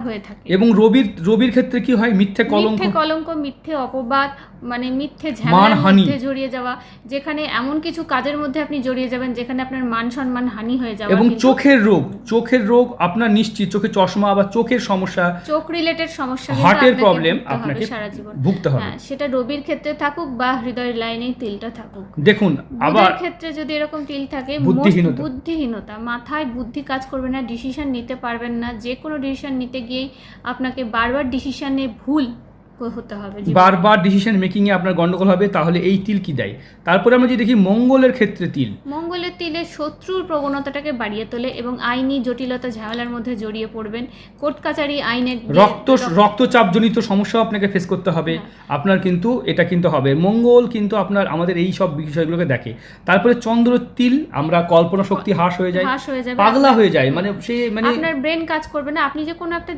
হয়ে থাকে। এবং রবির ক্ষেত্রে কি হয়? মিথ্যে কলঙ্ক, মিথ্যে অপবাদ, মানে মিথ্যে ঝামেলার মধ্যে জড়িয়ে যাওয়া, যেখানে এমন কিছু কাজের মধ্যে আপনি জড়িয়ে যাবেন যেখানে আপনার মান সম্মান হানি হয়ে যাবে। এবং চোখের রোগ আপনার নিশ্চিত, চোখে চশমা বা চোখের সমস্যা, চোখ রিলেটেড সমস্যা, হার্টের প্রবলেম আপনাকে সারা জীবন ভুগতে হবে। হ্যাঁ, সেটা রবির ক্ষেত্রে থাকুক বা হৃদয়ের লাইনে তিলটা থাকুক। দেখুন, আবার ক্ষেত্রে যদি এরকম তিল থাকে, বুদ্ধিহীনতা, মাথায় বুদ্ধি কাজ করবে না, ডিসিশন নিতে পারবেন না, যে কোনো ডিসিশন নিতে গিয়েই আপনাকে বারবার ডিসিশনে ভুল হতে হবে, বারবার ডিসিশন মেকিং এ আপনার গন্ডগোল হবে। তাহলে এই তিল কি দেয়? তারপরে আমরা যদি দেখি মঙ্গলের ক্ষেত্রে মঙ্গলের তিলে শত্রুর প্রবণতাটাকে বাড়িয়ে তোলে এবং আইনি জটিলতা ঝামেলার মধ্যে জড়িয়ে পড়বেন। কোর্ট কাচারি, আইনের রক্তচাপজনিত সমস্যা আপনাকে ফেস করতে হবে। আপনার কিন্তু এটা কিন্তু হবে। মঙ্গল কিন্তু আপনার আমাদের এই সব বিষয়গুলোকে দেখে। তারপরে চন্দ্রের তিল, আমরা কল্পনা শক্তি হ্রাস হয়ে যায়, পাগলা হয়ে যায়, মানে আপনার ব্রেন কাজ করবে না। আপনি যে কোনো একটা